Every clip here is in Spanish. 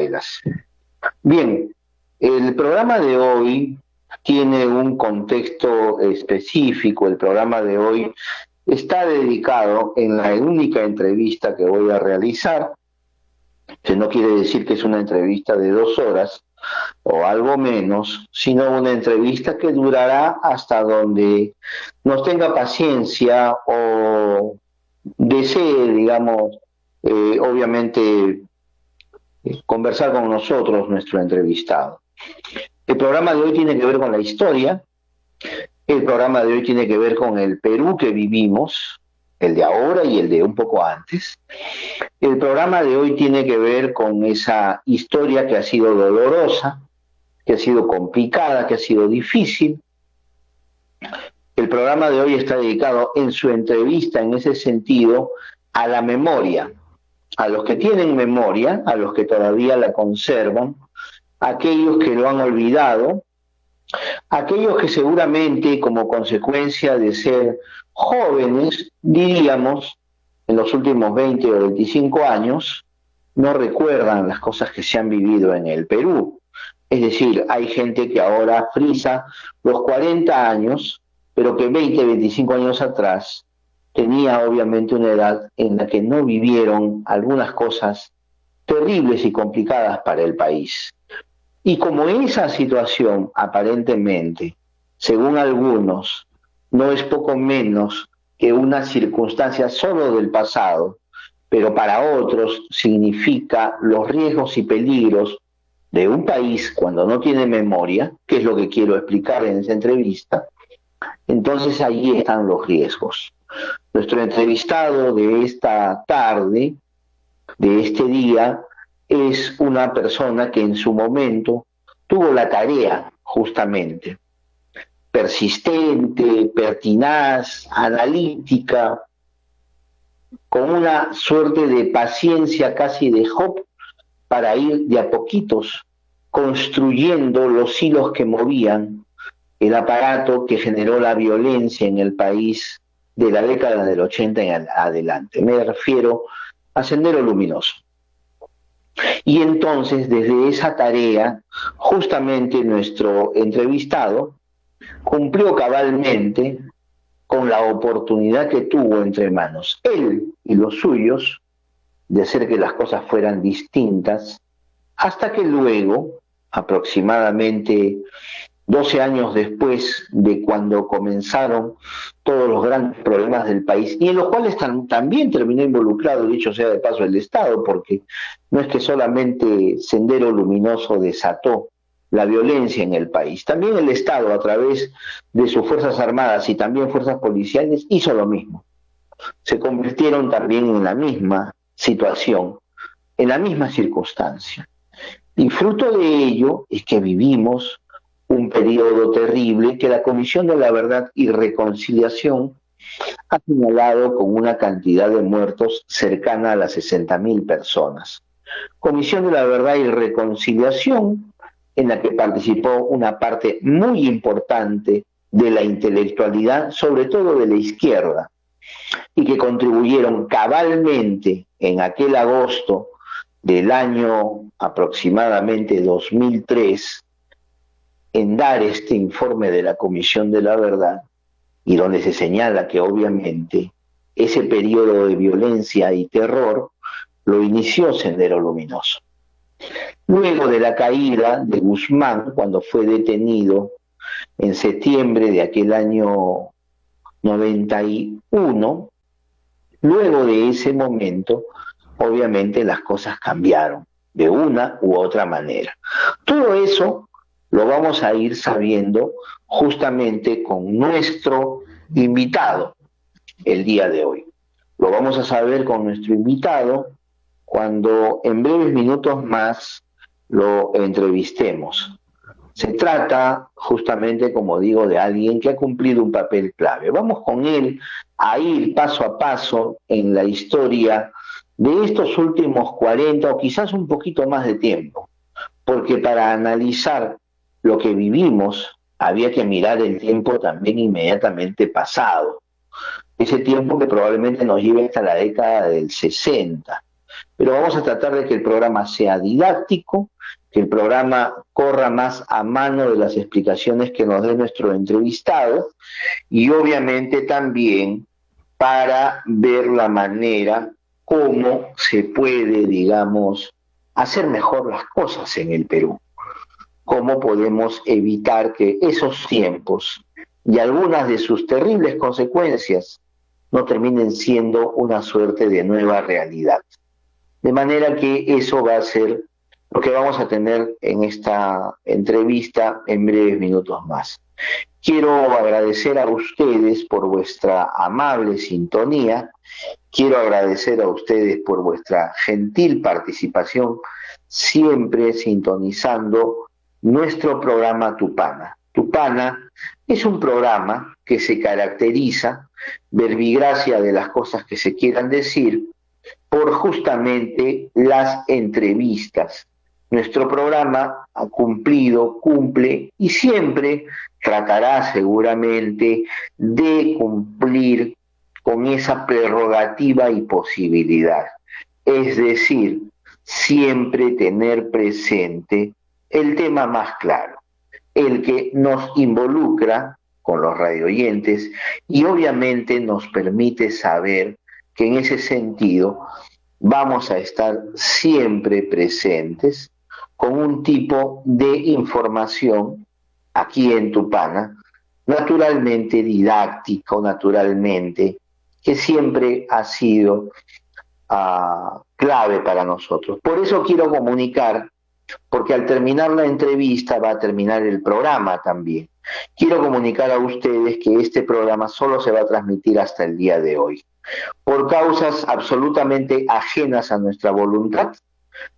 Pailas. Bien, el programa de hoy tiene un contexto específico. El programa de hoy está dedicado en la única entrevista que voy a realizar, que no quiere decir que es una entrevista de 2 horas o algo menos, sino una entrevista que durará hasta donde nos tenga paciencia o desee, digamos, obviamente, conversar con nosotros, nuestro entrevistado. El programa de hoy tiene que ver con la historia, el programa de hoy tiene que ver con el Perú que vivimos, el de ahora y el de un poco antes. El programa de hoy tiene que ver con esa historia que ha sido dolorosa, que ha sido complicada, que ha sido difícil. El programa de hoy está dedicado en su entrevista, en ese sentido, a la memoria, a los que tienen memoria, a los que todavía la conservan, a aquellos que lo han olvidado, a aquellos que seguramente como consecuencia de ser jóvenes, diríamos, en los últimos 20 o 25 años, no recuerdan las cosas que se han vivido en el Perú. Es decir, hay gente que ahora frisa los 40 años, pero que 20, 25 años atrás tenía obviamente una edad en la que no vivieron algunas cosas terribles y complicadas para el país. Y como esa situación aparentemente, según algunos, no es poco menos que una circunstancia solo del pasado, pero para otros significa los riesgos y peligros de un país cuando no tiene memoria, que es lo que quiero explicar en esa entrevista, entonces ahí están los riesgos. Nuestro entrevistado de esta tarde, de este día, es una persona que en su momento tuvo la tarea, justamente, persistente, pertinaz, analítica, con una suerte de paciencia casi de Job, para ir de a poquitos construyendo los hilos que movían el aparato que generó la violencia en el país de la década del 80 en adelante. Me refiero a Sendero Luminoso. Y entonces, desde esa tarea, justamente nuestro entrevistado cumplió cabalmente con la oportunidad que tuvo entre manos, él y los suyos, de hacer que las cosas fueran distintas, hasta que luego, aproximadamente 12 años después de cuando comenzaron todos los grandes problemas del país, y en los cuales también terminó involucrado, dicho sea de paso, el Estado, porque no es que solamente Sendero Luminoso desató la violencia en el país, también el Estado, a través de sus Fuerzas Armadas y también fuerzas policiales, hizo lo mismo. Se convirtieron también en la misma situación, en la misma circunstancia. Y fruto de ello es que vivimos un periodo terrible que la Comisión de la Verdad y Reconciliación ha señalado con una cantidad de muertos cercana a las 60.000 personas. Comisión de la Verdad y Reconciliación en la que participó una parte muy importante de la intelectualidad, sobre todo de la izquierda, y que contribuyeron cabalmente en aquel agosto del año aproximadamente 2003 en dar este informe de la Comisión de la Verdad, y donde se señala que obviamente ese periodo de violencia y terror lo inició Sendero Luminoso. Luego de la caída de Guzmán, cuando fue detenido en septiembre de aquel año 91, luego de ese momento, obviamente las cosas cambiaron de una u otra manera. Todo eso lo vamos a ir sabiendo justamente con nuestro invitado el día de hoy. Lo vamos a saber con nuestro invitado cuando en breves minutos más lo entrevistemos. Se trata justamente, como digo, de alguien que ha cumplido un papel clave. Vamos con él a ir paso a paso en la historia de estos últimos 40 o quizás un poquito más de tiempo, porque para analizar lo que vivimos había que mirar el tiempo también inmediatamente pasado, ese tiempo que probablemente nos lleve hasta la década del 60. pero vamos a tratar de que el programa sea didáctico, que el programa corra más a mano de las explicaciones que nos dé nuestro entrevistado y obviamente también para ver la manera cómo se puede, digamos, hacer mejor las cosas en el Perú. Cómo podemos evitar que esos tiempos y algunas de sus terribles consecuencias no terminen siendo una suerte de nueva realidad. De manera que eso va a ser lo que vamos a tener en esta entrevista en breves minutos más. Quiero agradecer a ustedes por vuestra amable sintonía, quiero agradecer a ustedes por vuestra gentil participación, siempre sintonizando nuestro programa Tupana. Tupana es un programa que se caracteriza, verbigracia de las cosas que se quieran decir, por justamente las entrevistas. Nuestro programa ha cumplido, cumple y siempre tratará seguramente de cumplir con esa prerrogativa y posibilidad. Es decir, siempre tener presente el tema más claro, el que nos involucra con los radioyentes y obviamente nos permite saber que en ese sentido vamos a estar siempre presentes con un tipo de información aquí en Tupana, naturalmente didáctico, naturalmente, que siempre ha sido clave para nosotros. Por eso quiero comunicar, porque al terminar la entrevista va a terminar el programa también. Quiero comunicar a ustedes que este programa solo se va a transmitir hasta el día de hoy. Por causas absolutamente ajenas a nuestra voluntad,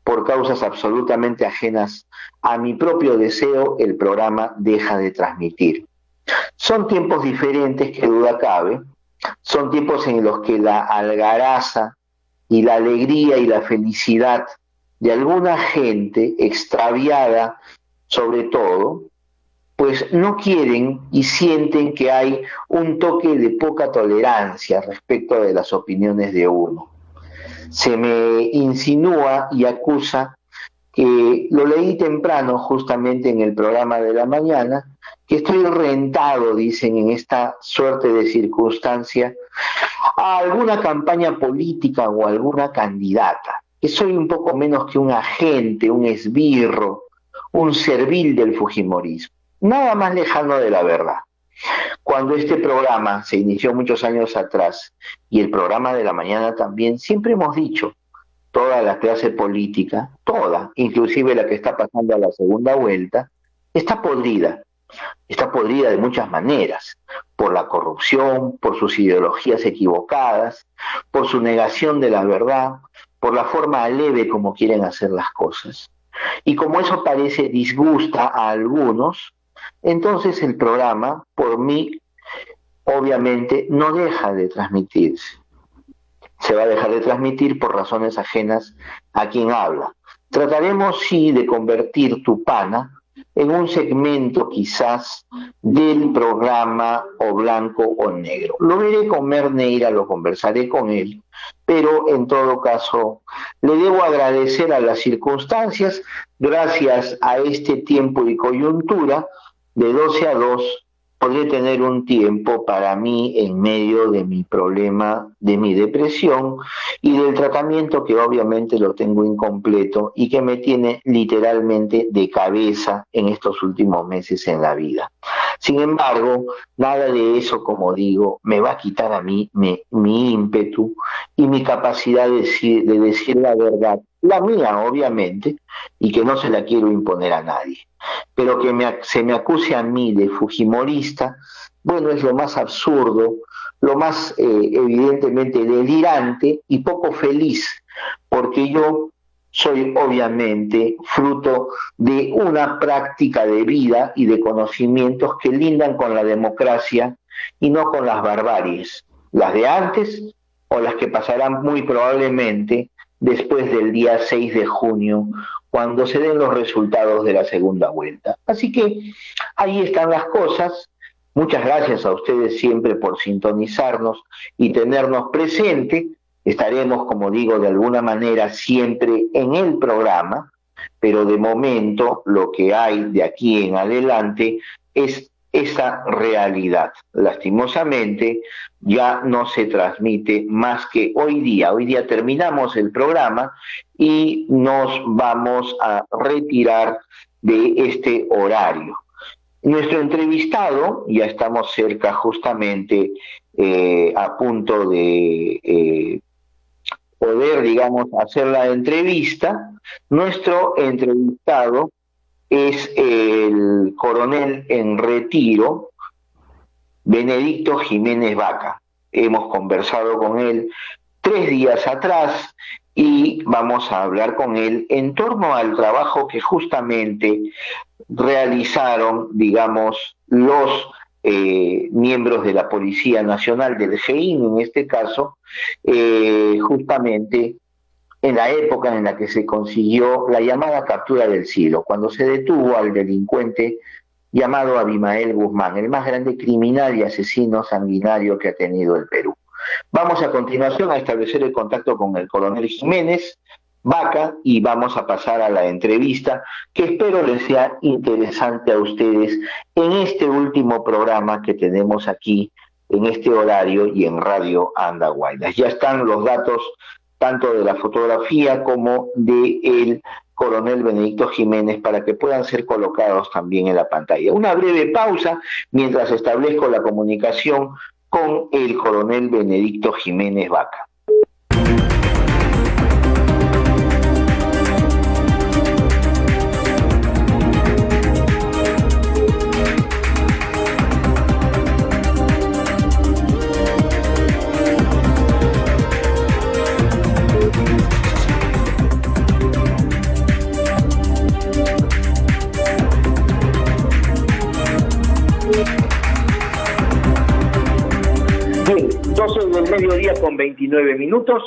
por causas absolutamente ajenas a mi propio deseo, el programa deja de transmitir. Son tiempos diferentes, que duda cabe, son tiempos en los que la algaraza y la alegría y la felicidad de alguna gente extraviada, sobre todo, pues no quieren y sienten que hay un toque de poca tolerancia respecto de las opiniones de uno. Se me insinúa y acusa que lo leí temprano justamente en el programa de la mañana, que estoy rentado, dicen, en esta suerte de circunstancia, a alguna campaña política o alguna candidata, que soy un poco menos que un agente, un esbirro, un servil del fujimorismo. Nada más lejano de la verdad. Cuando este programa se inició muchos años atrás, y el programa de la mañana también, siempre hemos dicho, toda la clase política, toda, inclusive la que está pasando a la segunda vuelta, está podrida de muchas maneras, por la corrupción, por sus ideologías equivocadas, por su negación de la verdad, por la forma leve como quieren hacer las cosas. Y como eso parece disgusta a algunos, entonces el programa, por mí, obviamente, no deja de transmitirse. Se va a dejar de transmitir por razones ajenas a quien habla. Trataremos, sí, de convertir Tupana en un segmento quizás del programa o blanco o negro. Lo veré con Merneira, lo conversaré con él, pero en todo caso le debo agradecer a las circunstancias, gracias a este tiempo y coyuntura, de 12 a 2 podré tener un tiempo para mí en medio de mi problema, de mi depresión y del tratamiento que obviamente lo tengo incompleto y que me tiene literalmente de cabeza en estos últimos meses en la vida. Sin embargo, nada de eso, como digo, me va a quitar a mí mi ímpetu y mi capacidad de decir la verdad, la mía obviamente, y que no se la quiero imponer a nadie. Pero que se me acuse a mí de fujimorista, bueno, es lo más absurdo, lo más evidentemente delirante y poco feliz, porque yo soy obviamente fruto de una práctica de vida y de conocimientos que lindan con la democracia y no con las barbaries, las de antes o las que pasarán muy probablemente después del día 6 de junio, cuando se den los resultados de la segunda vuelta. Así que ahí están las cosas. Muchas gracias a ustedes siempre por sintonizarnos y tenernos presente. Estaremos, como digo, de alguna manera siempre en el programa, pero de momento lo que hay de aquí en adelante es esa realidad. Lastimosamente ya no se transmite más que hoy día. Hoy día terminamos el programa y nos vamos a retirar de este horario. Nuestro entrevistado, ya estamos cerca justamente a punto de poder, digamos, hacer la entrevista. Nuestro entrevistado es el coronel en retiro, Benedicto Jiménez Vaca. Hemos conversado con él 3 días atrás y vamos a hablar con él en torno al trabajo que justamente realizaron, digamos, los miembros de la Policía Nacional, del GEIN en este caso, justamente en la época en la que se consiguió la llamada captura del siglo, cuando se detuvo al delincuente llamado Abimael Guzmán, el más grande criminal y asesino sanguinario que ha tenido el Perú. Vamos a continuación a establecer el contacto con el coronel Jiménez Vaca y vamos a pasar a la entrevista que espero les sea interesante a ustedes en este último programa que tenemos aquí en este horario y en Radio Andahuaylas. Ya están los datos tanto de la fotografía como de el coronel Benedicto Jiménez para que puedan ser colocados también en la pantalla. Una breve pausa mientras establezco la comunicación con el coronel Benedicto Jiménez Vaca. Bien, 12 del mediodía con 29 minutos.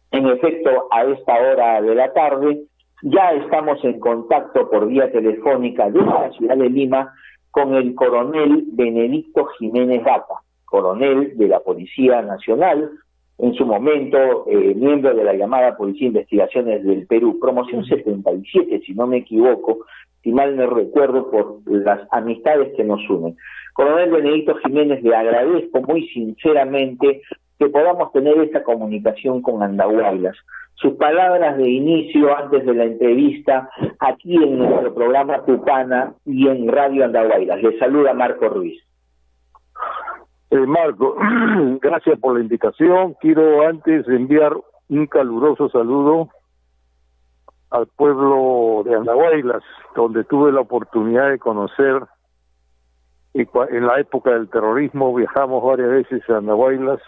En efecto, a esta hora de la tarde ya estamos en contacto por vía telefónica desde la ciudad de Lima con el coronel Benedicto Jiménez Vaca, coronel de la Policía Nacional, en su momento miembro de la llamada Policía de Investigaciones del Perú, promoción 77, si no me equivoco, si mal no recuerdo, por las amistades que nos unen. Coronel Benedicto Jiménez, le agradezco muy sinceramente que podamos tener esta comunicación con Andahuaylas. Sus palabras de inicio antes de la entrevista aquí en nuestro programa Tupana y en Radio Andahuaylas. Le saluda Marco Ruiz. Marco, gracias por la invitación. Quiero antes enviar un caluroso saludo al pueblo de Andahuaylas, donde tuve la oportunidad de conocer. Y en la época del terrorismo viajamos varias veces a Andahuaylas,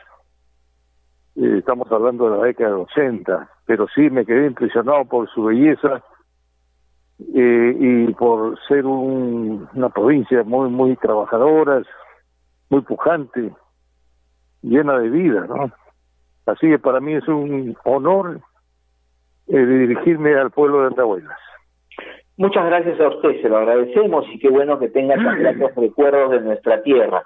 estamos hablando de la década de 80, pero sí me quedé impresionado por su belleza y por ser una provincia muy, muy trabajadora, muy pujante, llena de vida, ¿no? Así que para mí es un honor dirigirme al pueblo de Andahuaylas. Muchas gracias a usted, se lo agradecemos y qué bueno que tenga tan gratos recuerdos de nuestra tierra.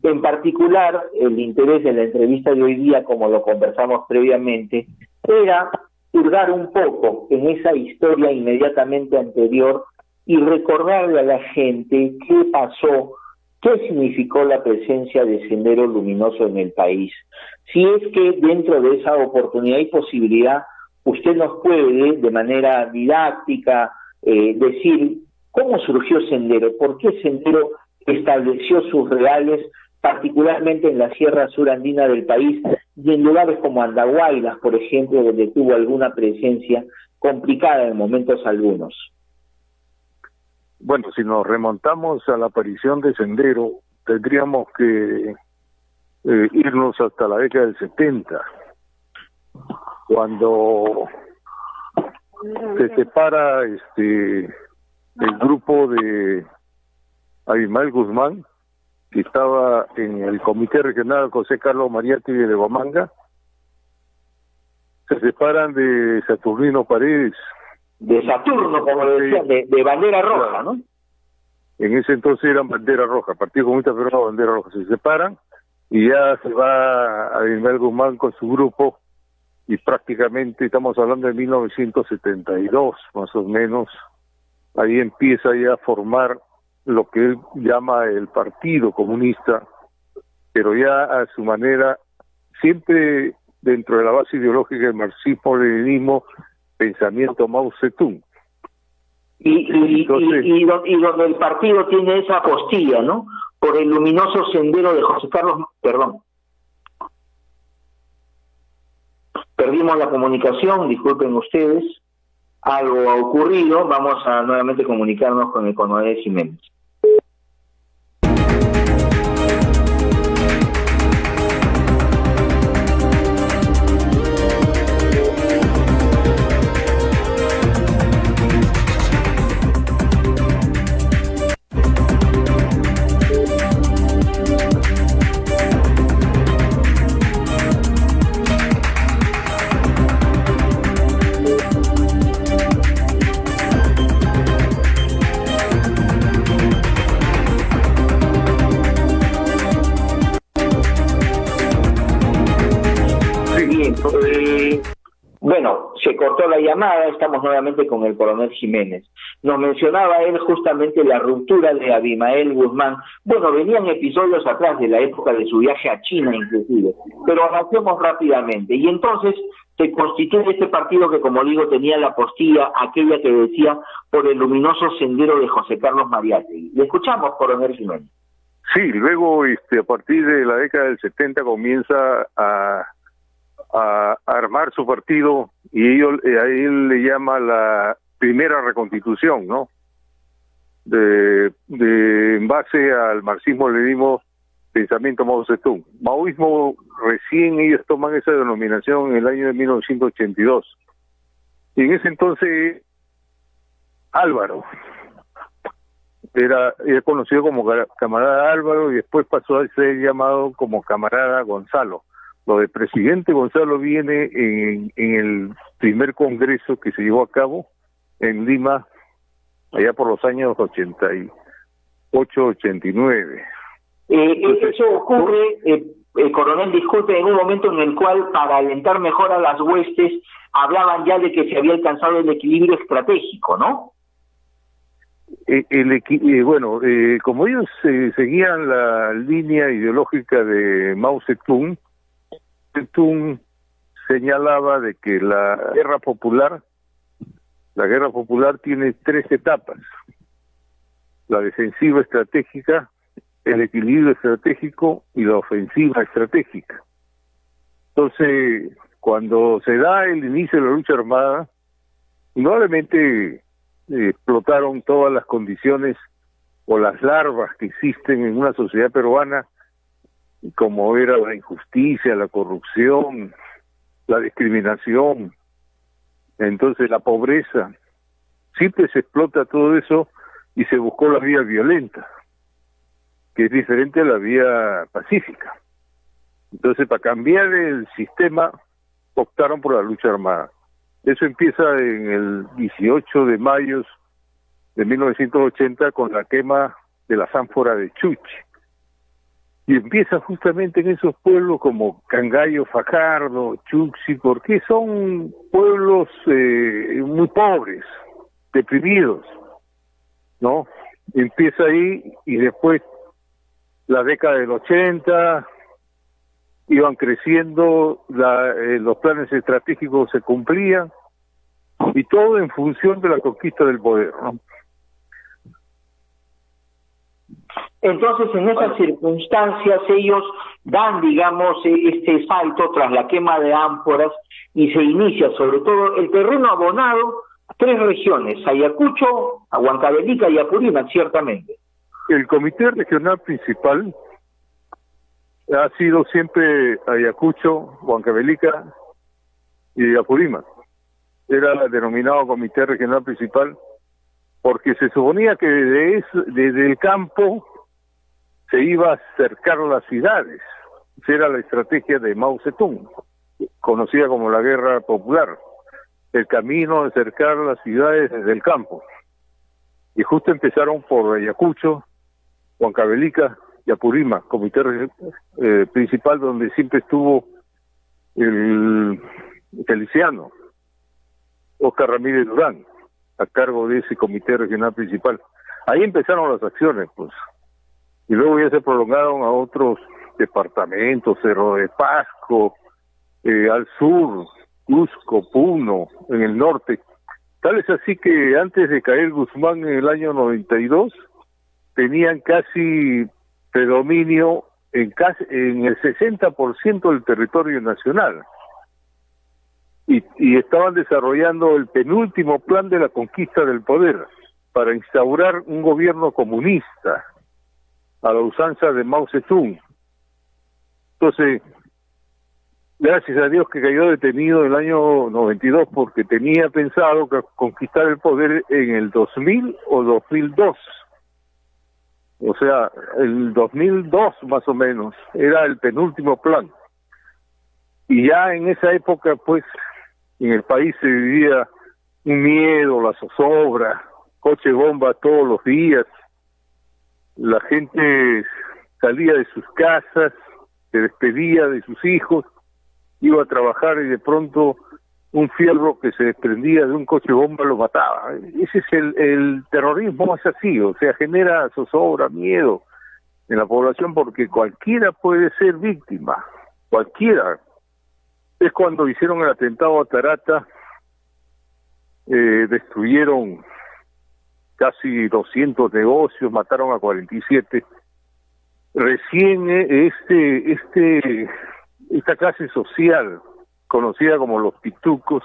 En particular, el interés de la entrevista de hoy día, como lo conversamos previamente, era hurgar un poco en esa historia inmediatamente anterior y recordarle a la gente qué pasó, qué significó la presencia de Sendero Luminoso en el país. Si es que dentro de esa oportunidad y posibilidad, usted nos puede, de manera didáctica, decir cómo surgió Sendero, por qué Sendero estableció sus reales, particularmente en la Sierra Surandina del país y en lugares como Andahuaylas, por ejemplo, donde tuvo alguna presencia complicada en momentos algunos. Bueno, si nos remontamos a la aparición de Sendero, tendríamos que irnos hasta la década del 70, cuando se separa el grupo de Abimael Guzmán, que estaba en el Comité Regional José Carlos Mariátegui de Huamanga. Se separan de Saturnino Paredes. De Saturno, como le decían, de bandera roja, ¿no? En ese entonces eran bandera roja, Partido Comunista Peruano, bandera roja. Se separan y ya se va a Abimael Guzmán con su grupo, y prácticamente estamos hablando de 1972, más o menos, ahí empieza ya a formar lo que él llama el Partido Comunista, pero ya a su manera, siempre dentro de la base ideológica del marxismo-leninismo, pensamiento Mao Zedong. Y donde el partido tiene esa apostilla, ¿no? Por el luminoso sendero de José Carlos, perdón. Perdimos la comunicación, disculpen ustedes, algo ha ocurrido, vamos a nuevamente comunicarnos con el coronel Jiménez. Bueno, se cortó la llamada, estamos nuevamente con el coronel Jiménez. Nos mencionaba él justamente la ruptura de Abimael Guzmán. Bueno, venían episodios atrás de la época de su viaje a China inclusive, pero avancemos rápidamente. Y entonces se constituye este partido que, como digo, tenía la apostilla, aquella que decía por el luminoso sendero de José Carlos Mariátegui. Le escuchamos, coronel Jiménez. Sí, luego a partir de la década del 70 comienza a armar su partido, y a él le llama la primera reconstitución, ¿no? En base al marxismo-leninismo, pensamiento Mao Zedong. Maoísmo, recién ellos toman esa denominación en el año de 1982. Y en ese entonces, Álvaro era conocido como camarada Álvaro, y después pasó a ser llamado como camarada Gonzalo. Lo de presidente Gonzalo viene en el primer congreso que se llevó a cabo en Lima, allá por los años 88, 89. Eso ocurre, coronel, disculpe, en un momento en el cual, para alentar mejor a las huestes, hablaban ya de que se había alcanzado el equilibrio estratégico, ¿no? Como ellos seguían la línea ideológica de Mao Zedong, señalaba de que la guerra popular tiene 3 etapas: la defensiva estratégica, el equilibrio estratégico y la ofensiva estratégica. Entonces, cuando se da el inicio de la lucha armada, indudablemente explotaron todas las condiciones o las larvas que existen en una sociedad peruana, como era la injusticia, la corrupción, la discriminación, entonces la pobreza. Siempre se explota todo eso y se buscó la vía violenta, que es diferente a la vía pacífica. Entonces, para cambiar el sistema, optaron por la lucha armada. Eso empieza en el 18 de mayo de 1980 con la quema de la ánfora de Chuchi. Y empieza justamente en esos pueblos como Cangallo, Fajardo, Chuxi, porque son pueblos muy pobres, deprimidos, ¿no? Empieza ahí, y después la década del 80 iban creciendo, los planes estratégicos se cumplían, y todo en función de la conquista del poder, ¿no? Entonces, en esas circunstancias, ellos dan, digamos, este salto tras la quema de ánforas, y se inicia sobre todo el terreno abonado a 3 regiones: Ayacucho, a Huancavelica y Apurímac, ciertamente. El comité regional principal ha sido siempre Ayacucho, Huancavelica y Apurímac. Era denominado comité regional principal porque se suponía que desde el campo se iba a cercar las ciudades. Esa era la estrategia de Mao Zedong, conocida como la guerra popular, el camino de cercar las ciudades desde el campo. Y justo empezaron por Ayacucho, Huancavelica y Apurímac, comité principal donde siempre estuvo el Feliciano, Oscar Ramírez Durán, a cargo de ese comité regional principal. Ahí empezaron las acciones, pues, y luego ya se prolongaron a otros departamentos, Cerro de Pasco, al sur, Cusco, Puno, en el norte. Tal es así que antes de caer Guzmán en el año 92, tenían casi predominio en el 60% del territorio nacional. Y estaban desarrollando el penúltimo plan de la conquista del poder para instaurar un gobierno comunista a la usanza de Mao Zedong. Entonces, gracias a Dios que cayó detenido en el año 92 porque tenía pensado conquistar el poder en el 2000 o 2002. O sea, el 2002 más o menos era el penúltimo plan. Y ya en esa época, pues, en el país se vivía un miedo, la zozobra, coche bomba todos los días. La gente salía de sus casas, se despedía de sus hijos, iba a trabajar y de pronto un fierro que se desprendía de un coche bomba lo mataba. Ese es el terrorismo, es así, o sea, genera zozobra, miedo en la población porque cualquiera puede ser víctima, cualquiera. Es cuando hicieron el atentado a Tarata, destruyeron casi 200 negocios, mataron a 47. Recién esta clase social, conocida como los pitucos,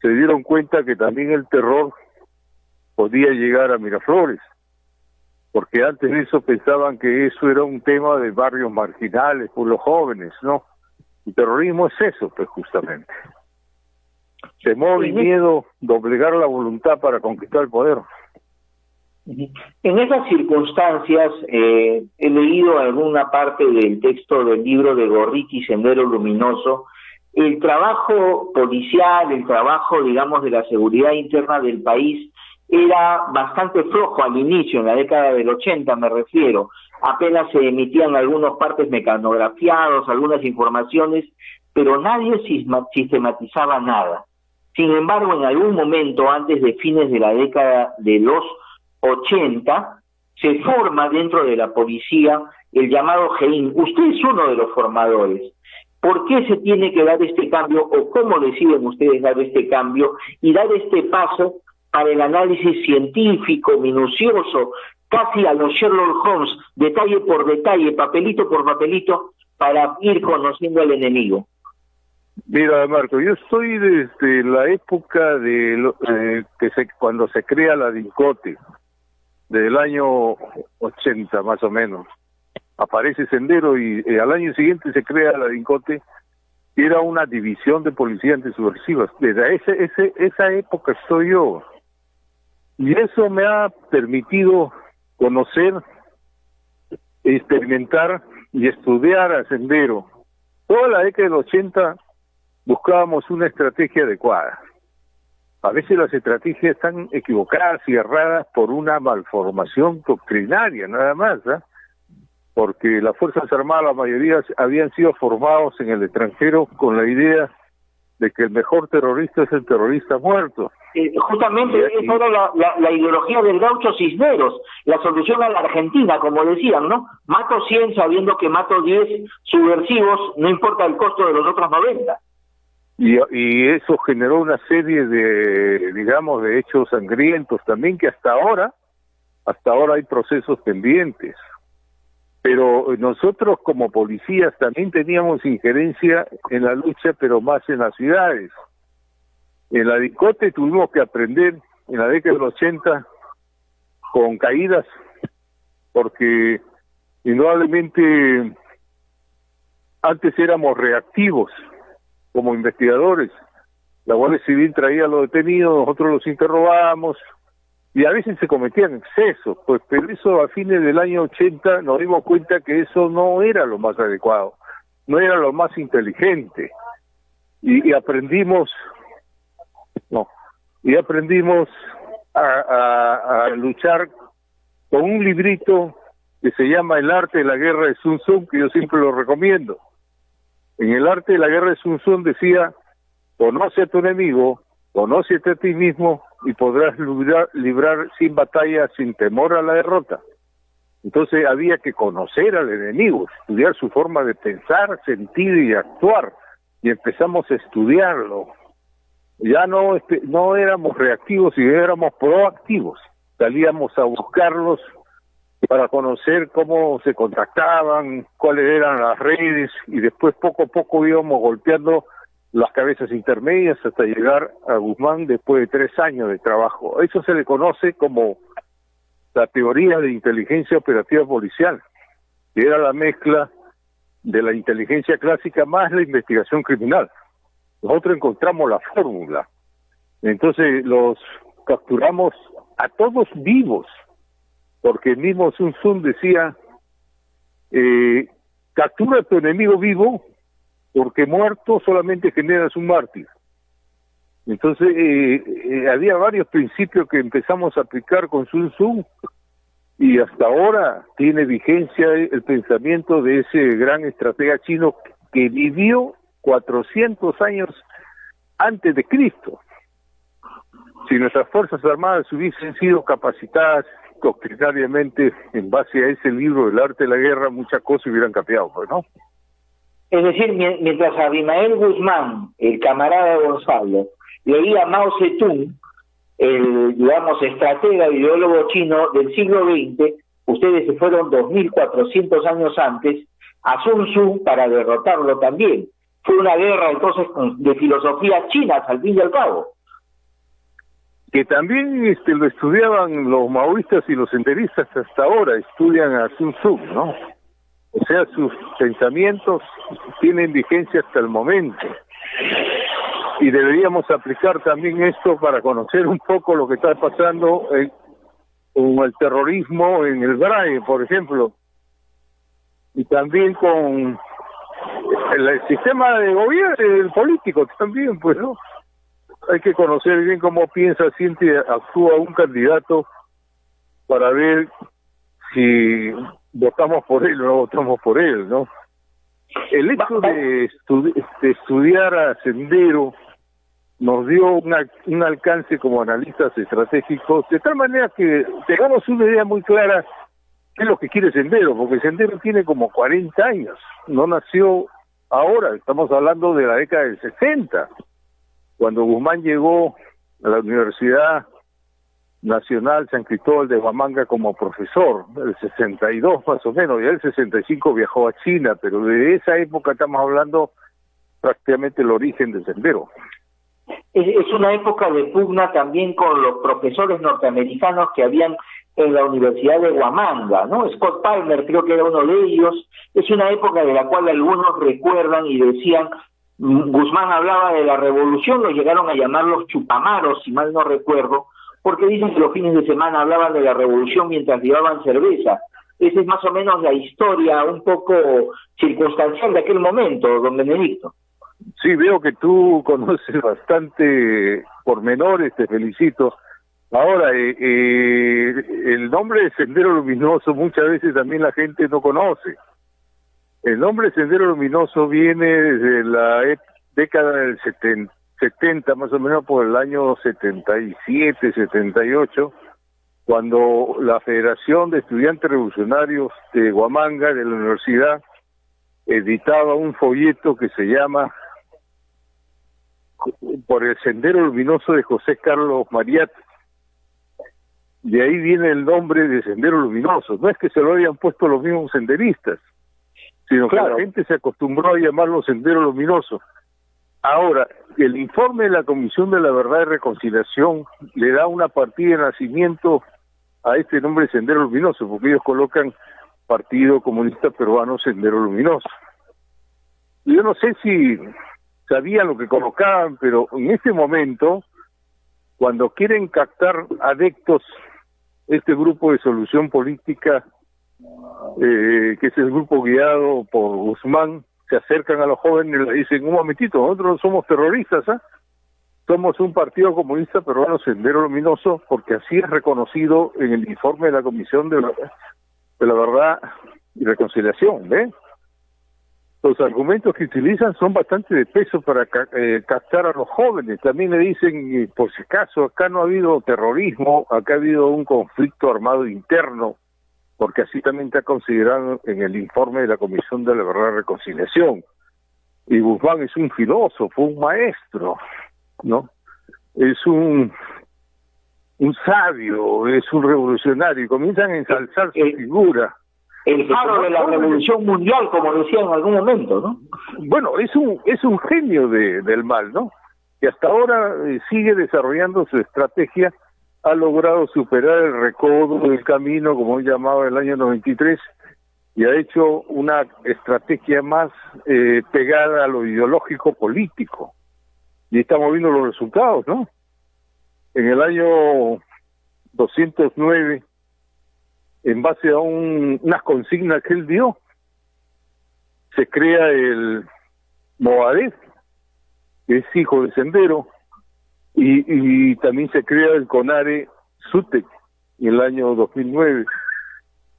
se dieron cuenta que también el terror podía llegar a Miraflores, porque antes de eso pensaban que eso era un tema de barrios marginales por los jóvenes, ¿no? El terrorismo es eso, pues justamente. Temor y miedo, doblegar la voluntad para conquistar el poder. En esas circunstancias, he leído alguna parte del texto del libro de Gorriti, Sendero Luminoso. El trabajo policial, el trabajo, digamos, de la seguridad interna del país era bastante flojo al inicio, en la década del 80 me refiero. Apenas se emitían algunos partes mecanografiados, algunas informaciones, pero nadie sistematizaba nada. Sin embargo, en algún momento, antes de fines de la década de los 80, se forma dentro de la policía el llamado GEIN. Usted es uno de los formadores. ¿Por qué se tiene que dar este cambio o cómo deciden ustedes dar este cambio y dar este paso para el análisis científico, minucioso, casi a los Sherlock Holmes, detalle por detalle, papelito por papelito, para ir conociendo al enemigo? Mira, Marco, yo estoy desde la época de cuando se crea la DINCOTE, del año 80 más o menos. Aparece Sendero y al año siguiente se crea la DINCOTE, que era una división de policía antisubversivas. Desde esa época estoy yo. Y eso me ha permitido conocer, experimentar y estudiar a Sendero. Toda la década del 80 buscábamos una estrategia adecuada. A veces las estrategias están equivocadas y erradas por una malformación doctrinaria, nada más, ¿eh? Porque las Fuerzas Armadas, la mayoría, habían sido formados en el extranjero con la idea de que el mejor terrorista es el terrorista muerto. Justamente esa era la ideología del gaucho Cisneros, la solución a la Argentina, como decían, ¿no? Mato 100 sabiendo que mato 10 subversivos, no importa el costo de los otros 90. Y eso generó una serie de, digamos, de hechos sangrientos también que hasta ahora hay procesos pendientes. Pero nosotros como policías también teníamos injerencia en la lucha, pero más en las ciudades. En la DINCOTE tuvimos que aprender en la década del 80 con caídas, porque indudablemente antes éramos reactivos como investigadores. La Guardia Civil traía a los detenidos, nosotros los interrogábamos, y a veces se cometían excesos, pues, pero eso a fines del año 80 nos dimos cuenta que eso no era lo más adecuado, no era lo más inteligente, y aprendimos a luchar con un librito que se llama El arte de la guerra de Sun Tzu, que yo siempre lo recomiendo. En El arte de la guerra de Sun Tzu decía: conoce a tu enemigo, conócete a ti mismo y podrás librar sin batalla, sin temor a la derrota. Entonces había que conocer al enemigo, estudiar su forma de pensar, sentir y actuar, y empezamos a estudiarlo. Ya no éramos reactivos, sino éramos proactivos. Salíamos a buscarlos para conocer cómo se contactaban, cuáles eran las redes, y después poco a poco íbamos golpeando las cabezas intermedias hasta llegar a Guzmán después de 3 años de trabajo. Eso se le conoce como la teoría de inteligencia operativa policial, que era la mezcla de la inteligencia clásica más la investigación criminal. Nosotros encontramos la fórmula. Entonces los capturamos a todos vivos, porque el mismo Sun Tzu decía: captura a tu enemigo vivo, porque muerto solamente generas un mártir. Entonces había varios principios que empezamos a aplicar con Sun Tzu, y hasta ahora tiene vigencia el pensamiento de ese gran estratega chino que vivió 400 años antes de Cristo. Si nuestras Fuerzas Armadas hubiesen sido capacitadas doctrinariamente en base a ese libro, El arte de la guerra, muchas cosas hubieran cambiado, pues, ¿no? Es decir, mientras Abimael Guzmán, el camarada de Gonzalo, leía Mao Zedong, el, digamos, estratega ideólogo chino del siglo XX, ustedes se fueron 2400 años antes a Sun Tzu para derrotarlo también. Fue una guerra entonces de filosofías chinas, al fin y al cabo. Que también lo estudiaban los maoístas y los senderistas hasta ahora, estudian a Sun Tzu, ¿no? O sea, sus pensamientos tienen vigencia hasta el momento. Y deberíamos aplicar también esto para conocer un poco lo que está pasando con el terrorismo en el BRAE, por ejemplo, y también con el sistema de gobierno, el político también, pues, ¿no? Hay que conocer bien cómo piensa, siente y actúa un candidato para ver si votamos por él o no votamos por él, ¿no? El hecho de estudiar a Sendero nos dio un alcance como analistas estratégicos, de tal manera que tengamos una idea muy clara qué es lo que quiere Sendero, porque Sendero tiene como 40 años, no nació ahora, estamos hablando de la década del 60, cuando Guzmán llegó a la Universidad Nacional San Cristóbal de Huamanga como profesor, el 62 más o menos, y el 65 viajó a China, pero de esa época estamos hablando prácticamente el origen de Sendero. Es una época de pugna también con los profesores norteamericanos que habían en la Universidad de Huamanga, ¿no? Scott Palmer creo que era uno de ellos. Es una época de la cual algunos recuerdan y decían, Guzmán hablaba de la revolución, lo llegaron a llamar los chupamaros, si mal no recuerdo, porque dicen que los fines de semana hablaban de la revolución mientras llevaban cerveza. Esa es más o menos la historia un poco circunstancial de aquel momento, don Benedicto. Sí, veo que tú conoces bastante pormenores, te felicito. Ahora, el nombre de Sendero Luminoso muchas veces también la gente no conoce. El nombre de Sendero Luminoso viene desde la década del 70, más o menos por el año 77, 78, cuando la Federación de Estudiantes Revolucionarios de Huamanga, de la universidad, editaba un folleto que se llama Por el Sendero Luminoso de José Carlos Mariat. De ahí viene el nombre de Sendero Luminoso. No es que se lo hayan puesto los mismos senderistas, sino que la gente se acostumbró a llamarlo Sendero Luminoso. Ahora, el informe de la Comisión de la Verdad y Reconciliación le da una partida de nacimiento a este nombre de Sendero Luminoso, porque ellos colocan Partido Comunista Peruano Sendero Luminoso. Yo no sé si sabían lo que colocaban, pero en este momento, cuando quieren captar adeptos, este grupo de Solución Política, que es el grupo guiado por Guzmán, se acercan a los jóvenes y le dicen, un momentito, nosotros no somos terroristas, ¿eh? Somos un partido comunista peruano Sendero Luminoso, porque así es reconocido en el informe de la Comisión de de la verdad y reconciliación, ¿ves? Los argumentos que utilizan son bastante de peso para captar a los jóvenes. También le dicen, por si acaso, acá no ha habido terrorismo, acá ha habido un conflicto armado interno, porque así también está considerado en el informe de la Comisión de la Verdad y Reconciliación. Y Guzmán es un filósofo, un maestro, ¿no? Es un sabio, es un revolucionario, y comienzan a ensalzar su figura. El faro de la revolución mundial, como decía en algún momento, ¿no? Bueno, es un genio del mal, ¿no? Que hasta ahora sigue desarrollando su estrategia, ha logrado superar el recodo del camino, como él llamaba el año 93, y ha hecho una estrategia más pegada a lo ideológico político. Y estamos viendo los resultados, ¿no? En el año 209, en base a unas consignas que él dio, se crea el Movadef, que es hijo de Sendero, y también se crea el CONARE SUTEC en el año 2009.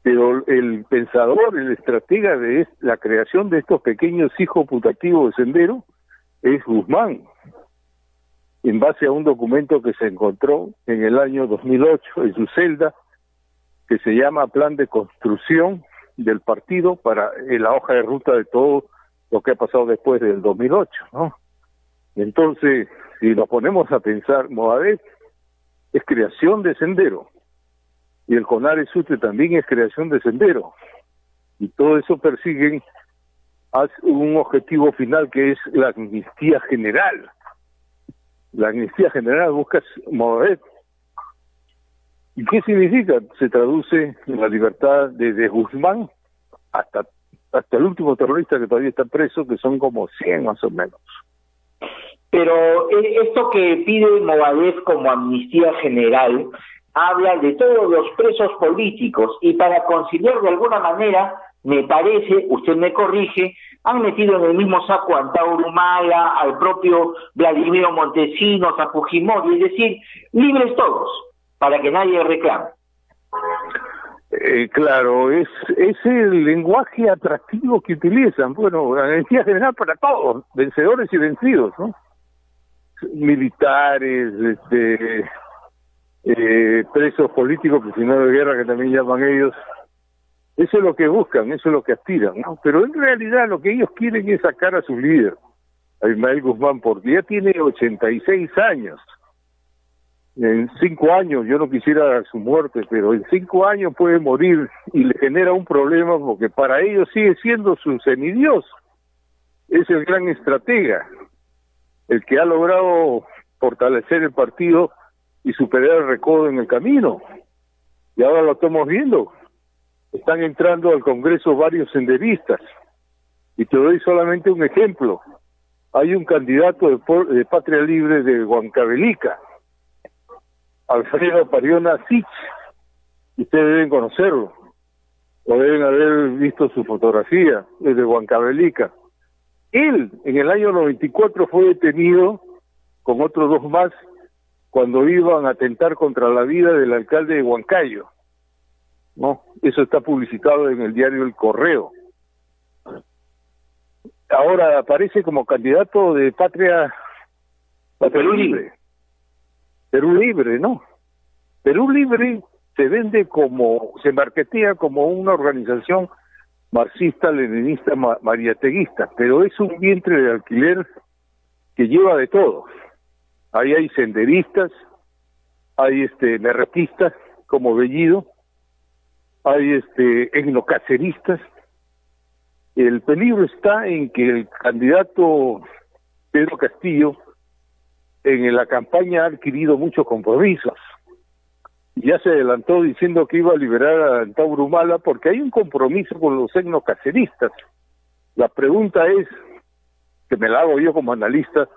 Pero el pensador, el estratega de la creación de estos pequeños hijos putativos de Sendero es Guzmán, en base a un documento que se encontró en el año 2008 en su celda, que se llama Plan de Construcción del Partido para la hoja de ruta de todo lo que ha pasado después del 2008, ¿no? Entonces, si nos ponemos a pensar, Movadef es creación de Sendero, y el CONARE SUTE también es creación de Sendero, y todo eso persiguen un objetivo final que es la amnistía general. La amnistía general busca Movadef. ¿Y qué significa? Se traduce en la libertad desde Guzmán hasta el último terrorista que todavía está preso, que son como 100 más o menos. Pero esto que pide Movadef como amnistía general habla de todos los presos políticos, y para conciliar de alguna manera, me parece, usted me corrige, han metido en el mismo saco a Antauro Humala, al propio Vladimiro Montesinos, a Fujimori, es decir, libres todos, para que nadie reclame. Claro, es el lenguaje atractivo que utilizan. Bueno, la amnistía general para todos, vencedores y vencidos, ¿no? Militares, presos políticos, prisioneros de guerra, que también llaman ellos. Eso es lo que buscan, eso es lo que aspiran, ¿no? Pero en realidad lo que ellos quieren es sacar a su líder, a Ismael Guzmán, porque ya tiene 86 años. En 5 años, yo no quisiera su muerte, pero en 5 años puede morir, y le genera un problema porque para ellos sigue siendo su semidios. Es el gran estratega, el que ha logrado fortalecer el partido y superar el recodo en el camino. Y ahora lo estamos viendo. Están entrando al Congreso varios senderistas. Y te doy solamente un ejemplo. Hay un candidato de Patria Libre de Huancavelica, Alfredo Pariona Sich. Ustedes deben conocerlo, o deben haber visto su fotografía, desde Huancavelica. Él, en el año 94, fue detenido con otros 2 más cuando iban a atentar contra la vida del alcalde de Huancayo, ¿no? Eso está publicitado en el diario El Correo. Ahora aparece como candidato de Perú Libre. Perú Libre, ¿no? Perú Libre se marketea como una organización marxista-leninista mariateguista, pero es un vientre de alquiler que lleva de todo. Ahí hay senderistas, hay merretistas como Bellido, hay etnocaceristas. El peligro está en que el candidato Pedro Castillo en la campaña ha adquirido muchos compromisos. Ya se adelantó diciendo que iba a liberar a Antauro Humala porque hay un compromiso con los etnocaceristas. La pregunta es, que me la hago yo como analista,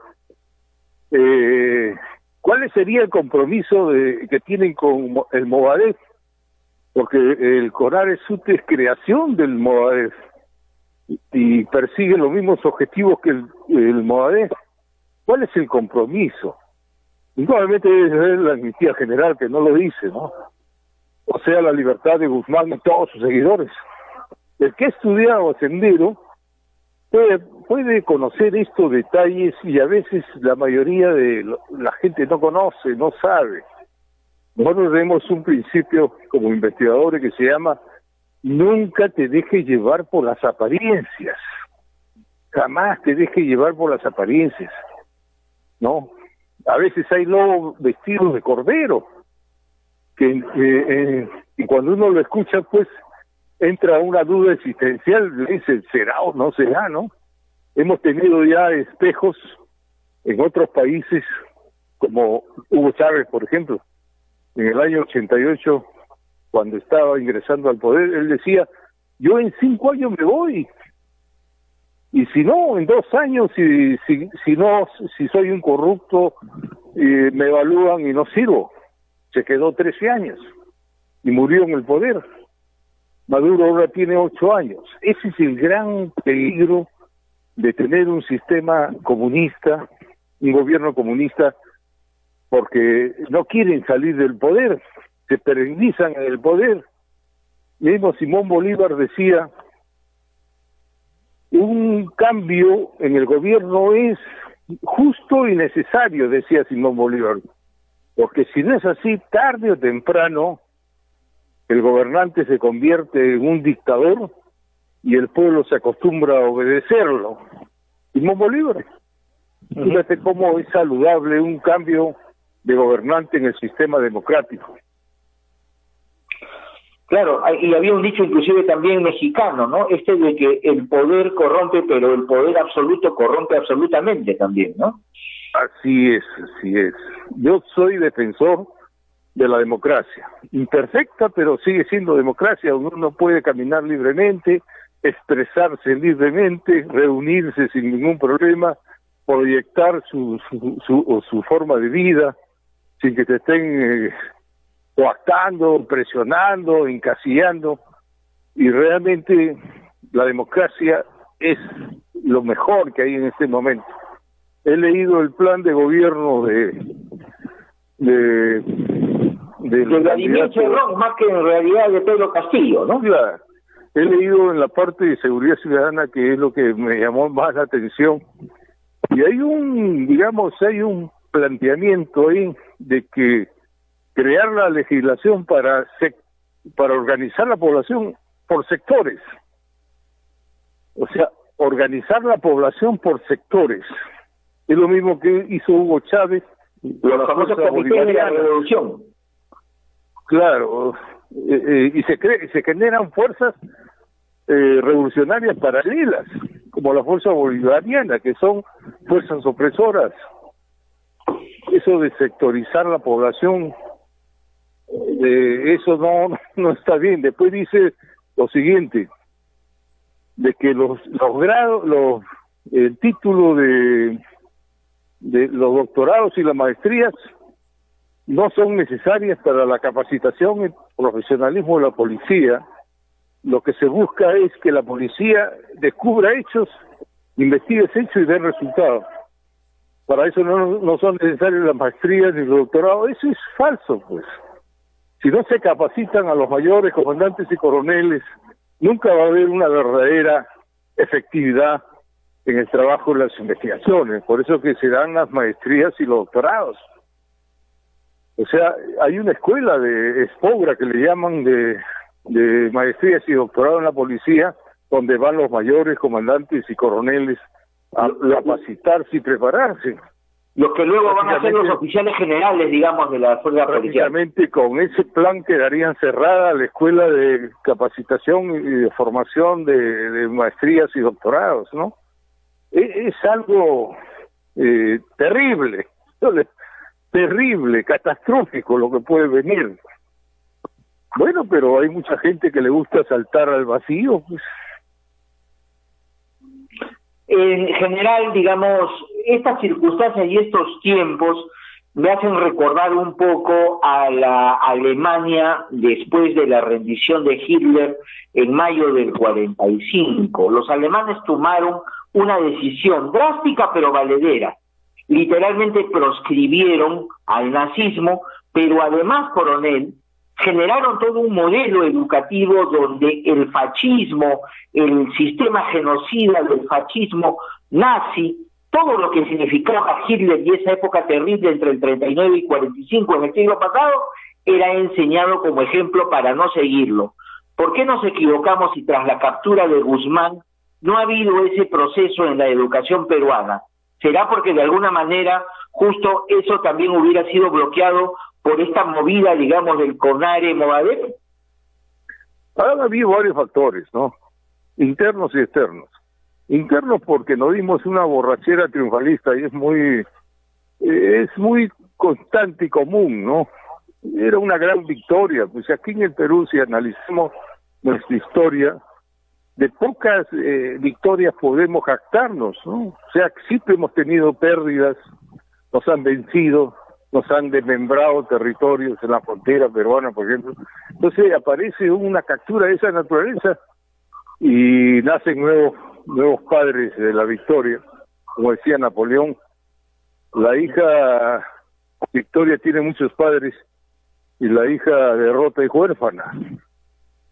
¿cuál sería el compromiso que tienen con el Movadef? Porque el CONARE SUTE es creación del Movadef y persigue los mismos objetivos que el Movadef. ¿Cuál es el compromiso? Igualmente debe ser la amnistía general, que no lo dice, ¿no? o sea, la libertad de Guzmán y todos sus seguidores. El que ha estudiado a Sendero puede conocer estos detalles y a veces la mayoría de la gente no conoce, no sabe. Nosotros tenemos un principio como investigadores que se llama nunca te dejes llevar por las apariencias. Jamás te dejes llevar por las apariencias, ¿no? A veces hay lobos vestidos de cordero, y cuando uno lo escucha, pues, entra una duda existencial, le dice, ¿será o no será, no? Hemos tenido ya espejos en otros países, como Hugo Chávez, por ejemplo, en el año 88, cuando estaba ingresando al poder, él decía, yo en 5 años me voy, y si no, en 2 años, si soy un corrupto, me evalúan y no sirvo. Se quedó 13 años y murió en el poder. Maduro ahora tiene 8 años. Ese es el gran peligro de tener un sistema comunista, un gobierno comunista, porque no quieren salir del poder, se perennizan en el poder. Mismo Simón Bolívar decía, un cambio en el gobierno es justo y necesario, decía Simón Bolívar, porque si no es así, tarde o temprano, el gobernante se convierte en un dictador y el pueblo se acostumbra a obedecerlo. Simón Bolívar. Fíjate cómo es saludable un cambio de gobernante en el sistema democrático. Claro, y había un dicho inclusive también mexicano, ¿no? De que el poder corrompe, pero el poder absoluto corrompe absolutamente también, ¿no? Así es, así es. Yo soy defensor de la democracia. Imperfecta, pero sigue siendo democracia. Uno puede caminar libremente, expresarse libremente, reunirse sin ningún problema, proyectar su forma de vida sin que te estén coactando, presionando, encasillando, y realmente la democracia es lo mejor que hay en este momento. He leído el plan de gobierno de Vladimir Cerrón, más que en realidad de Pedro Castillo, ¿no? Claro. He leído en la parte de seguridad ciudadana, que es lo que me llamó más la atención, y hay un planteamiento ahí de que crear la legislación para organizar la población por sectores. O sea, organizar la población por sectores. Es lo mismo que hizo Hugo Chávez, los famosos comités de la revolución. Claro, y se generan fuerzas revolucionarias paralelas, como la fuerza bolivariana, que son fuerzas opresoras. Eso de sectorizar la población, eso no está bien. Después dice lo siguiente, de que los grados, el título de los doctorados y las maestrías no son necesarias para la capacitación y profesionalismo de la policía. Lo que se busca es que la policía descubra hechos, investigue ese hecho y dé resultados. Para eso no son necesarias las maestrías ni los doctorados. Eso es falso, pues. Si no se capacitan a los mayores comandantes y coroneles, nunca va a haber una verdadera efectividad en el trabajo de las investigaciones. Por eso que se dan las maestrías y los doctorados. O sea, hay una escuela de Espogra que le llaman de maestrías y doctorados en la policía, donde van los mayores comandantes y coroneles a capacitarse y prepararse. Los que luego van a ser los oficiales generales, digamos, de la fuerza policial. Prácticamente con ese plan quedarían cerrada la escuela de capacitación y de formación de maestrías y doctorados, ¿no? Es algo terrible, catastrófico lo que puede venir. Bueno, pero hay mucha gente que le gusta saltar al vacío, pues. En general, digamos, estas circunstancias y estos tiempos me hacen recordar un poco a la Alemania después de la rendición de Hitler en mayo del 45. Los alemanes tomaron una decisión drástica pero valedera. Literalmente proscribieron al nazismo, pero además, coronel, generaron todo un modelo educativo donde el fascismo, el sistema genocida del fascismo nazi, todo lo que significaba Hitler y esa época terrible entre el 39 y 45 en el siglo pasado, era enseñado como ejemplo para no seguirlo. ¿Por qué nos equivocamos si tras la captura de Guzmán no ha habido ese proceso en la educación peruana? ¿Será porque de alguna manera justo eso también hubiera sido bloqueado por esta movida, digamos, del CONARE Movadef? Han habido varios factores, ¿no? Internos y externos. Internos porque nos dimos una borrachera triunfalista y es muy constante y común, ¿no? Era una gran victoria. Pues aquí en el Perú, si analizamos nuestra historia, de pocas victorias podemos jactarnos, ¿no? O sea, siempre hemos tenido pérdidas, nos han vencido, nos han desmembrado territorios en la frontera peruana, por ejemplo. Entonces aparece una captura de esa naturaleza y nacen nuevos padres de la victoria. Como decía Napoleón, la hija Victoria tiene muchos padres y la hija derrota es huérfana.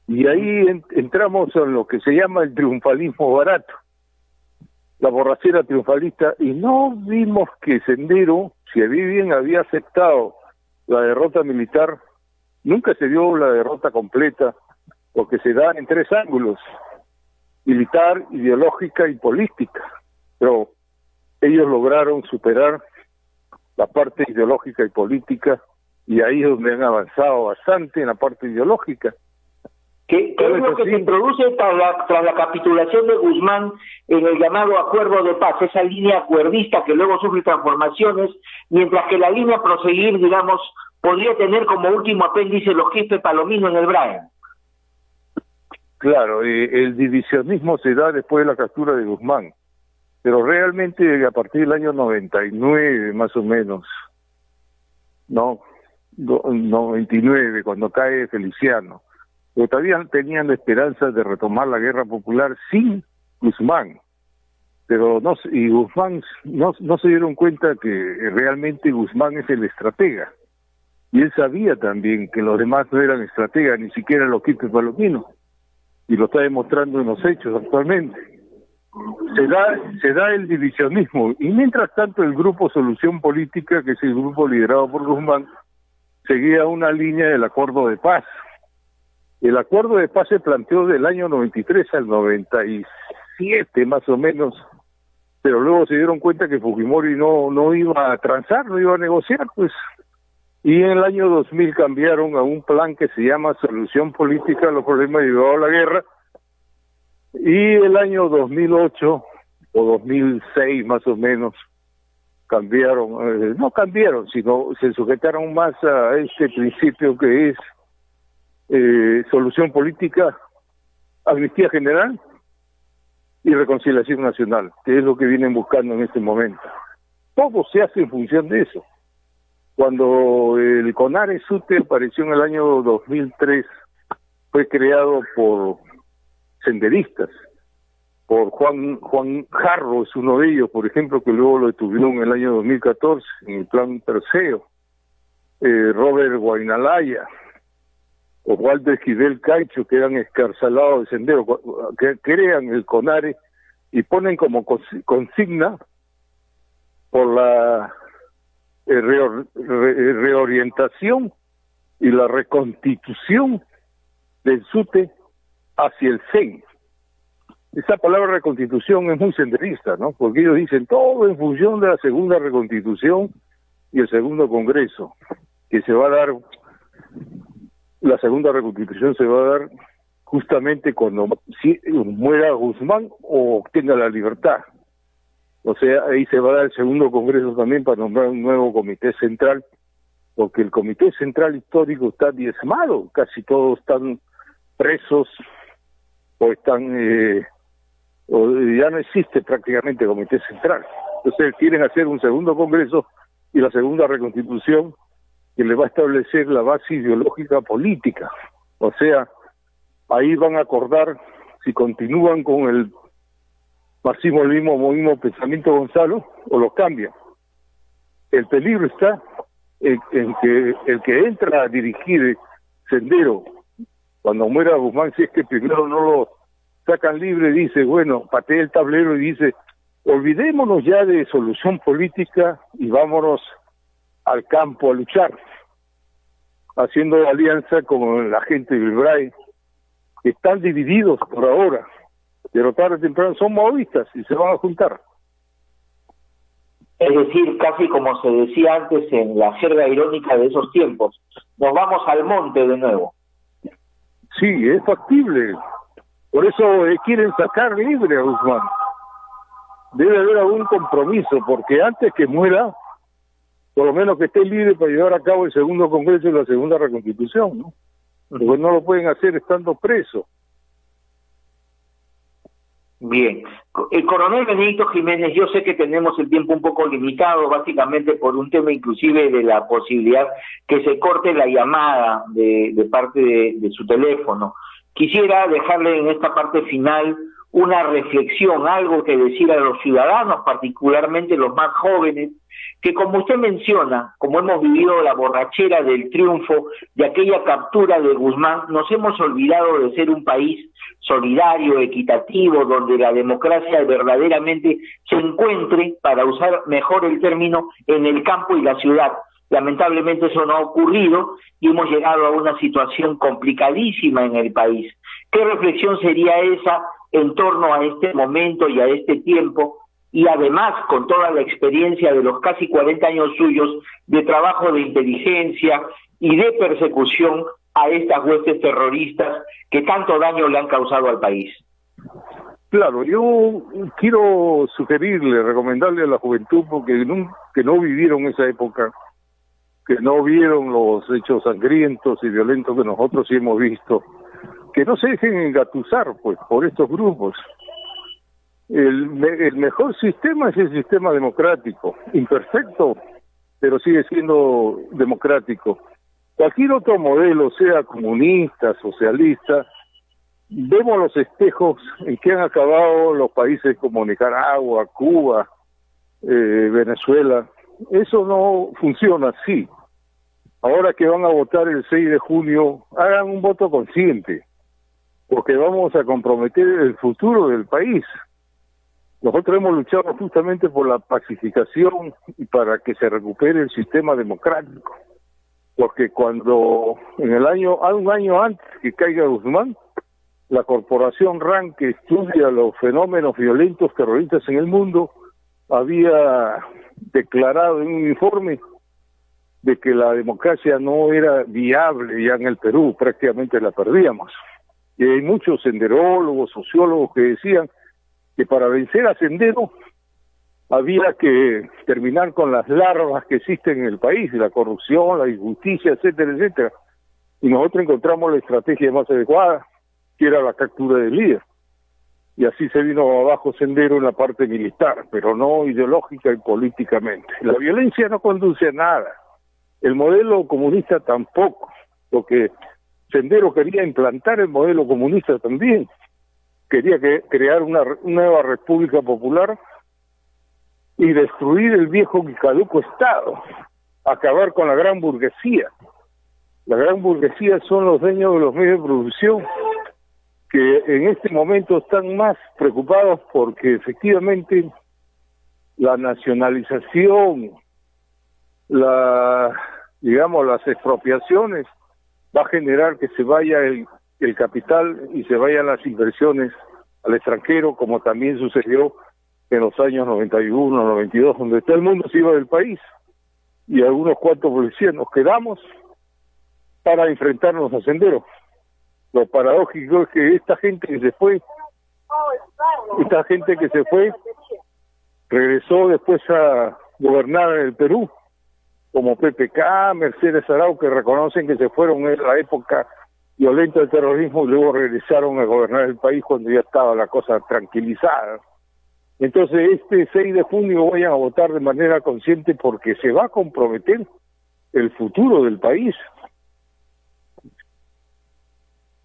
Y ahí entramos en lo que se llama el triunfalismo barato, la borrachera triunfalista, y no vimos que Sendero, si bien había aceptado la derrota militar, nunca se dio la derrota completa, porque se da en tres ángulos: militar, ideológica y política. Pero ellos lograron superar la parte ideológica y política, y ahí es donde han avanzado bastante en la parte ideológica. ¿Qué es lo que se produce tras la capitulación de Guzmán en el llamado acuerdo de paz, esa línea acuerdista que luego sufre transformaciones, mientras que la línea proseguir, digamos, podría tener como último apéndice los Quispe Palomino en el Bryan? Claro, el divisionismo se da después de la captura de Guzmán, pero realmente a partir del año 99 más o menos, no, 99, cuando cae Feliciano, pero todavía tenían la esperanza de retomar la guerra popular sin Guzmán, pero Guzmán no se dieron cuenta que realmente Guzmán es el estratega, y él sabía también que los demás no eran estrategas, ni siquiera los Quispe Palomino, y lo está demostrando en los hechos actualmente. Se da el divisionismo, y mientras tanto el grupo Solución Política, que es el grupo liderado por Guzmán, seguía una línea del acuerdo de paz. El acuerdo de paz se planteó del año 93 al 97 más o menos, pero luego se dieron cuenta que Fujimori no iba a transar, no iba a negociar, pues. Y en el año 2000 cambiaron a un plan que se llama Solución Política a los problemas llevados a la guerra, y el año 2008 o 2006 más o menos no cambiaron, sino se sujetaron más a este principio que es solución política, amnistía general y reconciliación nacional, que es lo que vienen buscando en este momento. Todo se hace en función de eso. Cuando el CONARE-SUTE apareció en el año 2003, fue creado por senderistas, por Juan Jarro es uno de ellos, por ejemplo, que luego lo detuvieron en el año 2014 en el plan Perseo, Robert Guainalaya, o Walter Esquivel Caicho, que eran escarcelados de Sendero, que crean el CONARE y ponen como consigna por la reorientación y la reconstitución del SUTE hacia el CEN. Esa palabra reconstitución es muy senderista, ¿no? Porque ellos dicen todo en función de la segunda reconstitución y el segundo congreso, que se va a dar. La segunda reconstitución se va a dar justamente cuando muera Guzmán o obtenga la libertad. O sea, ahí se va a dar el segundo congreso también para nombrar un nuevo comité central, porque el comité central histórico está diezmado, casi todos están presos o están o ya no existe prácticamente comité central. Entonces quieren hacer un segundo congreso y la segunda reconstitución que le va a establecer la base ideológica política. O sea, ahí van a acordar si continúan con el marxismo, el mismo pensamiento Gonzalo, o lo cambian. El peligro está en que el que entra a dirigir Sendero, cuando muera Guzmán, si es que primero no lo sacan libre, dice, bueno, patea el tablero y dice, olvidémonos ya de solución política y vámonos al campo a luchar, haciendo alianza con la gente del BRAE, que están divididos por ahora, pero tarde o temprano son maoístas y se van a juntar. Es decir, casi como se decía antes en la jerga irónica de esos tiempos, nos vamos al monte de nuevo. Sí, es factible. Por eso quieren sacar libre a Guzmán. Debe haber algún compromiso, porque antes que muera, por lo menos que esté libre para llevar a cabo el segundo congreso y la segunda reconstitución, ¿no? Porque no lo pueden hacer estando preso. Bien. Coronel Benedicto Jiménez, yo sé que tenemos el tiempo un poco limitado, básicamente por un tema inclusive de la posibilidad que se corte la llamada de parte de su teléfono. Quisiera dejarle en esta parte final una reflexión, algo que decir a los ciudadanos, particularmente los más jóvenes, que como usted menciona, como hemos vivido la borrachera del triunfo de aquella captura de Guzmán, nos hemos olvidado de ser un país solidario, equitativo, donde la democracia verdaderamente se encuentre, para usar mejor el término, en el campo y la ciudad. Lamentablemente eso no ha ocurrido y hemos llegado a una situación complicadísima en el país. ¿Qué reflexión sería esa en torno a este momento y a este tiempo? Y además, con toda la experiencia de los casi 40 años suyos de trabajo de inteligencia y de persecución a estas huestes terroristas que tanto daño le han causado al país. Claro, yo quiero sugerirle, recomendarle a la juventud, porque que no vivieron esa época, que no vieron los hechos sangrientos y violentos que nosotros sí hemos visto, que no se dejen engatusar pues por estos grupos. El mejor sistema es el sistema democrático, imperfecto, pero sigue siendo democrático. Cualquier otro modelo, sea comunista, socialista, vemos los espejos en que han acabado los países como Nicaragua, Cuba, Venezuela. Eso no funciona así. Ahora que van a votar el 6 de junio, hagan un voto consciente, porque vamos a comprometer el futuro del país. Nosotros hemos luchado justamente por la pacificación y para que se recupere el sistema democrático, porque cuando un año antes que caiga Guzmán, la corporación RAND, que estudia los fenómenos violentos terroristas en el mundo, había declarado en un informe de que la democracia no era viable ya en el Perú, prácticamente la perdíamos. Y hay muchos senderólogos, sociólogos que decían que para vencer a Sendero había que terminar con las larvas que existen en el país, la corrupción, la injusticia, etcétera, etcétera. Y nosotros encontramos la estrategia más adecuada, que era la captura del líder. Y así se vino abajo Sendero en la parte militar, pero no ideológica y políticamente. La violencia no conduce a nada. El modelo comunista tampoco, porque Sendero quería implantar el modelo comunista también. Quería crear una nueva república popular y destruir el viejo y caduco Estado, acabar con la gran burguesía. La gran burguesía son los dueños de los medios de producción, que en este momento están más preocupados porque efectivamente la nacionalización, las expropiaciones va a generar que se vaya el capital y se vayan las inversiones al extranjero, como también sucedió en los años 91, 92, donde todo el mundo se iba del país y algunos cuantos policías nos quedamos para enfrentarnos a Sendero. Lo paradójico es que esta gente que se fue regresó después a gobernar en el Perú, como PPK, Mercedes Arau, que reconocen que se fueron en la época violenta del terrorismo y luego regresaron a gobernar el país cuando ya estaba la cosa tranquilizada. Entonces, este 6 de junio vayan a votar de manera consciente porque se va a comprometer el futuro del país.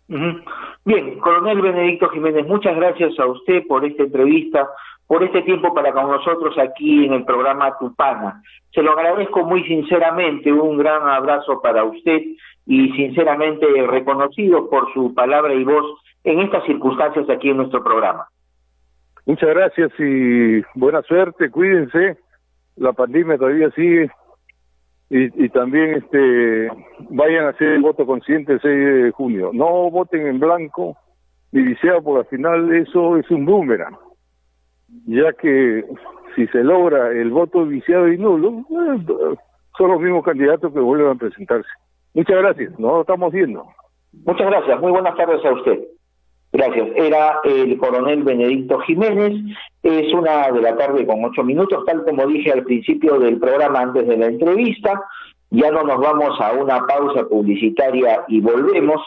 Bien, Coronel Benedicto Jiménez, muchas gracias a usted por esta entrevista, por este tiempo para con nosotros aquí en el programa Tupana. Se lo agradezco muy sinceramente, un gran abrazo para usted y sinceramente reconocido por su palabra y voz en estas circunstancias aquí en nuestro programa. Muchas gracias y buena suerte, cuídense, la pandemia todavía sigue y también vayan a hacer el voto consciente el 6 de junio. No voten en blanco ni viciado, porque al final eso es un boomerang, ya que si se logra el voto viciado y nulo, son los mismos candidatos que vuelven a presentarse. Muchas gracias, nos estamos viendo. Muchas gracias, muy buenas tardes a usted. Gracias. Era el coronel Benedicto Jiménez. Es 1:08 p.m, tal como dije al principio del programa antes de la entrevista. Ya no nos vamos a una pausa publicitaria y volvemos,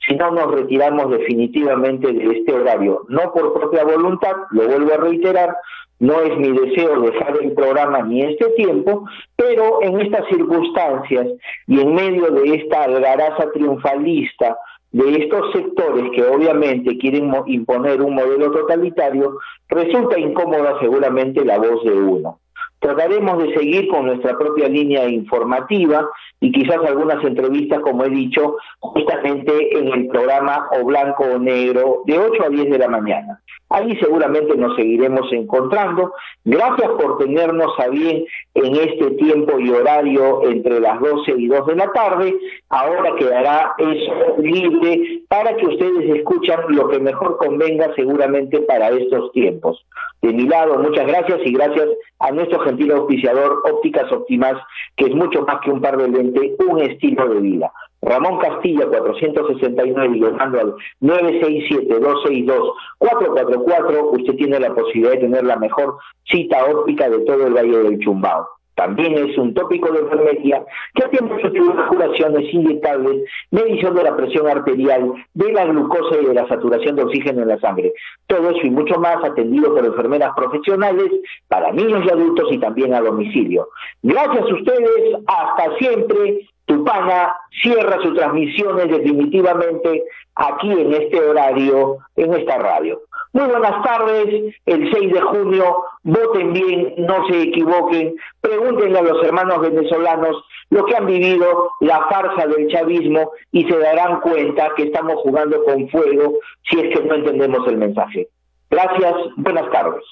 sino nos retiramos definitivamente de este horario, no por propia voluntad, lo vuelvo a reiterar, no es mi deseo dejar el programa ni este tiempo, pero en estas circunstancias y en medio de esta algaraza triunfalista de estos sectores que obviamente quieren imponer un modelo totalitario, resulta incómoda seguramente la voz de uno. Trataremos de seguir con nuestra propia línea informativa y quizás algunas entrevistas, como he dicho, justamente en el programa O Blanco o Negro de 8 a 10 de la mañana. Ahí seguramente nos seguiremos encontrando. Gracias por tenernos a bien en este tiempo y horario entre las 12 y 2 de la tarde. Ahora quedará eso libre para que ustedes escuchen lo que mejor convenga seguramente para estos tiempos. De mi lado, muchas gracias y gracias a nuestro gentil auspiciador Ópticas Optimas, que es mucho más que un par de lentes, un estilo de vida. Ramón Castilla, 469, y llamando al 967-262-444, usted tiene la posibilidad de tener la mejor cita óptica de todo el Valle del Chumbao. También es un tópico de enfermería que atiende curaciones inyectables, medición de la presión arterial, de la glucosa y de la saturación de oxígeno en la sangre. Todo eso y mucho más atendido por enfermeras profesionales para niños y adultos y también a domicilio. Gracias a ustedes, hasta siempre. Tupana cierra sus transmisiones definitivamente aquí en este horario, en esta radio. Muy buenas tardes, el 6 de junio, voten bien, no se equivoquen, pregúntenle a los hermanos venezolanos lo que han vivido, la farsa del chavismo, y se darán cuenta que estamos jugando con fuego si es que no entendemos el mensaje. Gracias, buenas tardes.